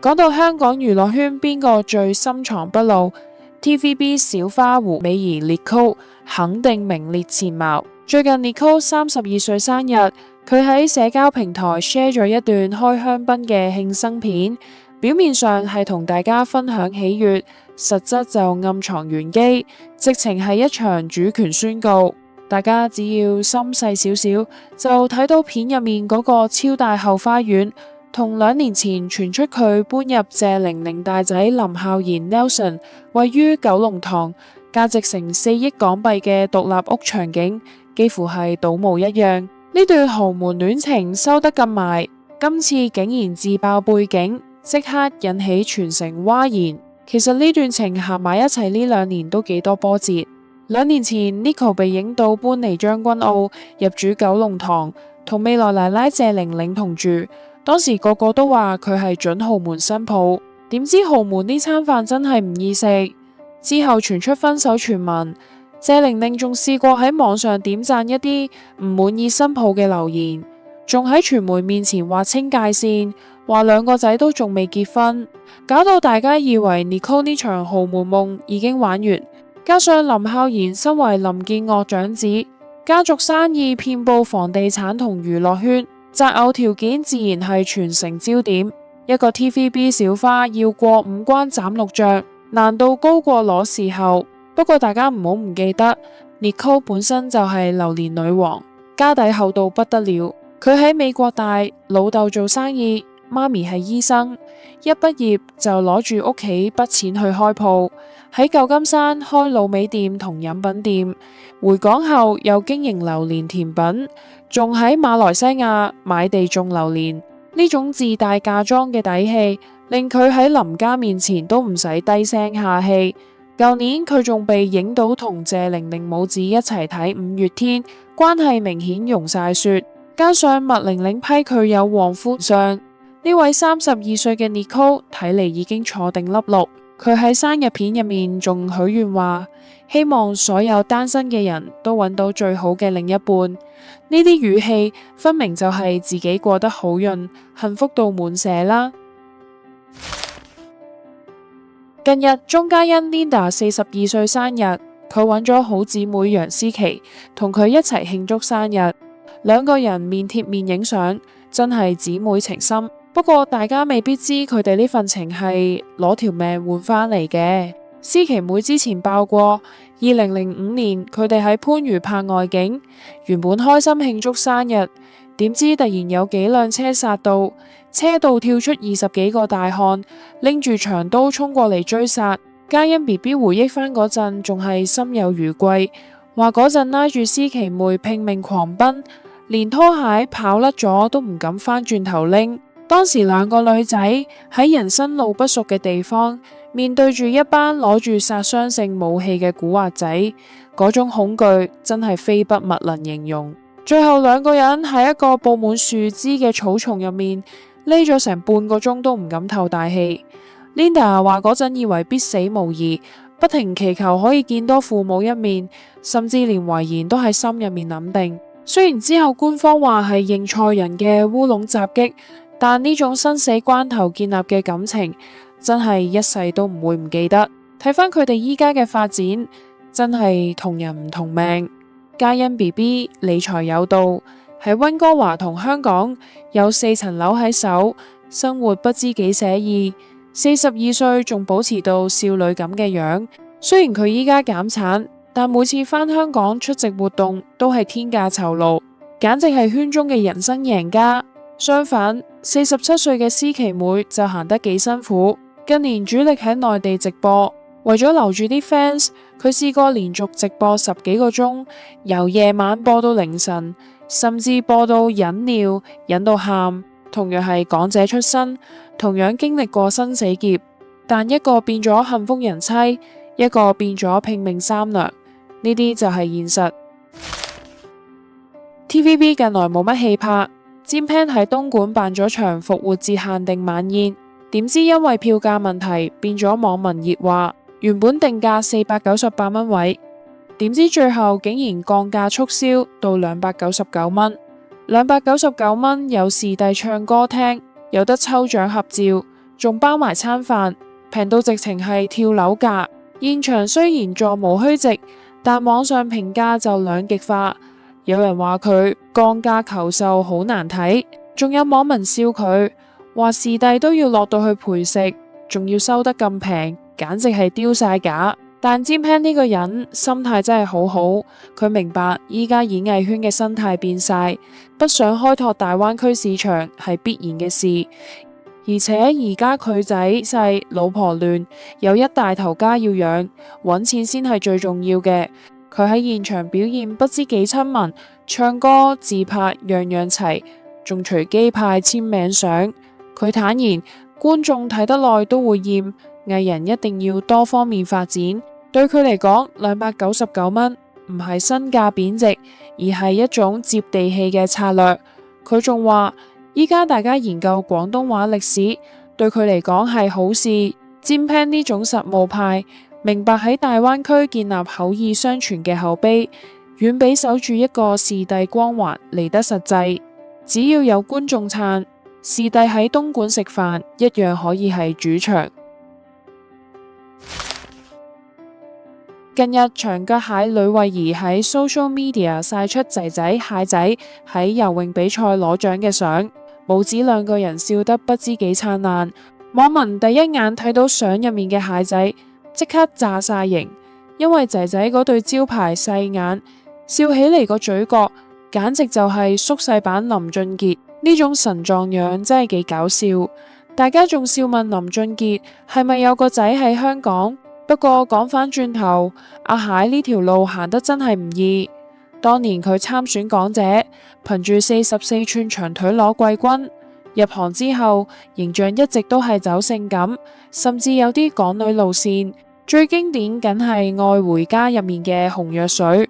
講到香港娛樂圈邊個最深藏不露，TVB 小花胡美儀 Nicole 肯定名列前茅。最近 Nicole 32歲生日，佢喺社交平台 share 咗一段開香檳嘅慶生片，表面上係同大家分享喜悅，實質就暗藏玄機，直情係一場主權宣告。大家只要心細少少，就睇到片入面嗰個超大後花園，同2年前傳出佢搬入謝玲玲大仔林孝賢 Nelson 位於九龍塘，價值成4億港幣嘅獨立屋場景，幾乎係倒模一樣。呢段豪門戀情收得咁埋，今次竟然自爆背景，即刻引起全城譁然。其實呢段情合埋一齊呢2年都幾多波折。2年前 Nicole 被影到搬離將軍澳，入住九龍塘，同未來奶奶謝玲玲同住。當時個個都話佢係準豪門新抱，點知豪門呢餐飯真係唔易食。之後傳出分手傳聞，謝玲玲仲試過喺網上點讚一啲唔滿意新抱嘅留言，仲喺傳媒面前劃清界線，話2個仔都仲未結婚，搞到大家以為 Nicole 呢場豪門夢已經玩完。加上林孝賢身為林建岳長子，家族生意遍佈房地產同娛樂圈，擇偶條件自然係全城焦點。一個 TVB 小花要過5關斬6將，難度高過攞視后。不過大家唔好唔記得 Nicole 本身就係榴蓮女王，家底厚到不得了。佢喺美國大，老豆做生意，媽咪係醫生，一畢業就攞住屋企筆錢去開鋪，喺舊金山開滷味店同飲品店，回港後又經營榴蓮甜品，仲喺馬來西亞買地種榴蓮。呢種自帶嫁妝嘅底氣，令佢喺林家面前都唔使低聲下氣。舊年佢仲被影到同謝玲玲母子一齊睇5月天，關係明顯溶晒雪。加上麥玲玲批佢有旺夫相，呢位32歲嘅 Nicole 睇嚟已經坐定粒六。佢喺生日片入面仲許願話，希望所有單身嘅人都揾到最好嘅另一半。呢啲語氣分明就係自己過得好潤，幸福到滿瀉啦。近日鍾嘉欣 Linda 42歲生日，佢揾咗好姊妹楊思琦同佢一齊慶祝生日，2個人面貼面影相，真係姊妹情深。不過大家未必知佢哋呢份情係攞條命換返嚟嘅。思琦妹之前爆過2005年佢哋喺番禺拍外景，原本開心慶祝生日，點知突然有幾輛車殺到，車道跳出20幾個大漢，拎住長刀衝過嚟追殺。嘉欣 BB 回憶返嗰陣仲係心有餘悸，話嗰陣拉住思琦妹拼命狂奔，連拖鞋跑甩咗都唔敢返轉頭拎。當時2個女仔喺人生路不熟嘅地方，面對住一班攞住殺傷性武器嘅古惑仔，嗰種恐懼真係非筆墨能形容。最後2個人喺一個佈滿樹枝嘅草叢入面匿咗成半個鐘都唔敢透大氣。Linda 話嗰陣以為必死無疑，不停祈求可以見多父母一面，甚至連遺言都喺心入面諗定。雖然之後官方話係認錯人嘅烏龍襲擊，但呢種生死關頭建立嘅感情，真係一世都唔會唔記得。睇返佢哋依家嘅發展，真係同人唔同命。嘉欣 BB 理財有道，喺溫哥華同香港有4層樓喺手，生活不知幾寫意。42歲仲保持到少女咁嘅樣。雖然佢依家減產，但每次返香港出席活動都係天價酬勞，簡直係圈中嘅人生贏家。相反，47歲嘅思琦妹就行得幾辛苦。近年主力喺內地直播，為咗留住啲 fans， 佢試過連續直播10幾個鐘，由夜晚播到凌晨，甚至播到忍尿忍到喊。同樣係港姐出身，同樣經歷過生死劫，但一個變咗幸福人妻，一個變咗拼命三娘，呢啲就係現實。TVB 近來冇乜戲拍，Jam Pan 喺東莞辦咗場復活節限定晚宴，點知因為票價問題變咗網民熱話，原本定價498蚊位，點知最後竟然降價促銷到299蚊。299蚊有視帝唱歌聽，有得抽獎合照，仲包埋餐飯，平到直情係跳樓價。現場雖然座無虛席，但網上評價就兩極化。有人話佢降價求售好難睇，仲有網民笑佢話視帝都要落到去陪食，仲要收得咁平，簡直係丟晒架。但占平呢個人心態真係好好，佢明白依家演藝圈嘅生態變晒，不想開拓大灣區市場係必然嘅事。而且而家佢仔細老婆亂，有一大頭家要養，揾錢先係最重要嘅。佢喺現場表現不知幾親民，唱歌自拍樣樣齊，仲隨機派簽名相。佢坦言觀眾睇得耐都會厭，藝人一定要多方面發展。對佢嚟講，299蚊唔係身價貶值，而係一種接地氣嘅策略。佢仲話依家大家研究廣東話歷史，對佢嚟講係好事。占平呢種實務派，明白喺大灣區建立口耳相傳嘅口碑，遠比守住一個視帝光環嚟得實際。只要有觀眾撐，視帝喺東莞食飯一樣可以係主場。近日長腳蟹呂慧儀喺 social media 曬出仔仔蟹仔喺游泳比賽攞獎嘅相，母子兩個人笑得不知幾燦爛。網民第一眼睇到相入面嘅蟹仔，即刻炸晒型，因為仔仔嗰對招牌細眼，笑起嚟個嘴角簡直就係縮細版林俊傑，呢種神狀樣真係幾搞笑。大家仲笑問林俊傑係咪有個仔喺香港？不過講返轉頭，阿蟹呢條路行得真係唔易。當年佢參選港姐，憑住44寸長腿攞季軍，入行之後形象一直都係走性感，甚至有啲港女路線。最經典梗係《愛回家》入面嘅洪若水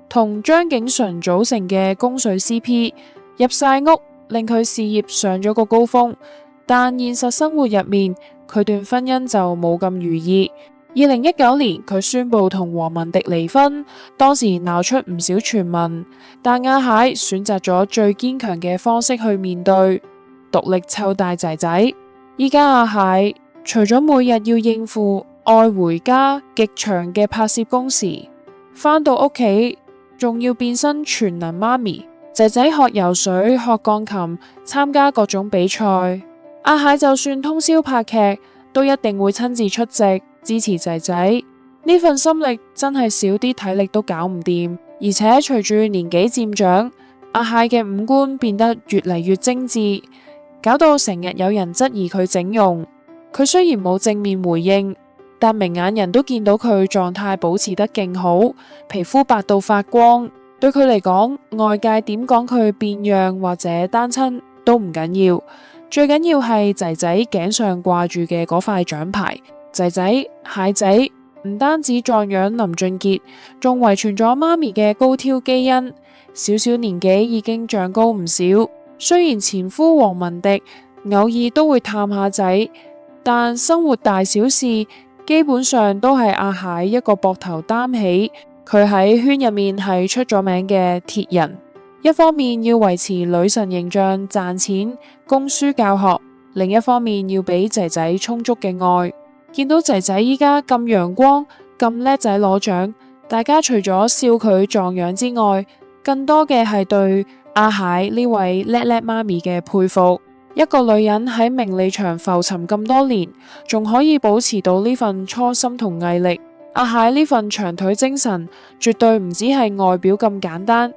同張景淳組成嘅供水 CP， 入晒屋令佢事業上咗個高峰。但現實生活入面，佢段婚姻就冇咁如意。2019年佢宣布同黃文迪離婚，當時鬧出唔少傳聞，但阿蟹選擇咗最堅強嘅方式去面對，獨力湊大仔仔。依家阿蟹除咗每日要應付愛回家極長嘅拍攝工時，返到屋企仲要變身全能媽咪。仔仔學游水、學鋼琴、參加各種比賽，阿蟹就算通宵拍劇，都一定會親自出席支持仔仔。呢份心力真係少啲體力都搞唔掂。而且隨住年紀漸長，阿蟹嘅五官變得越嚟越精緻，搞到成日有人質疑佢整容。佢雖然冇正面回應，但明眼人都見到佢狀態保持得勁好，皮膚白到發光。對佢嚟講，外界點講佢變樣或者單親都唔緊要，最緊要係仔仔頸上掛住嘅嗰塊獎牌。仔仔蟹仔唔單止狀樣林俊傑，仲遺傳咗媽咪嘅高挑基因，小小年紀已經長高唔少。雖然前夫黃文迪偶爾都會探下仔，但生活大小事基本上都係阿蟹一個膊頭擔起。佢喺圈入面係出咗名嘅鐵人，一方面要維持女神形象賺錢供書教學，另一方面要俾仔仔充足嘅愛。見到仔仔依家咁陽光咁叻仔攞獎，大家除咗笑佢壯樣之外，更多嘅係對阿蟹呢位叻叻媽咪嘅佩服。一個女人喺名利場浮沉咁多年，仲可以保持到呢份初心同毅力，阿蟹呢份長腿精神絕對唔止係外表咁簡單。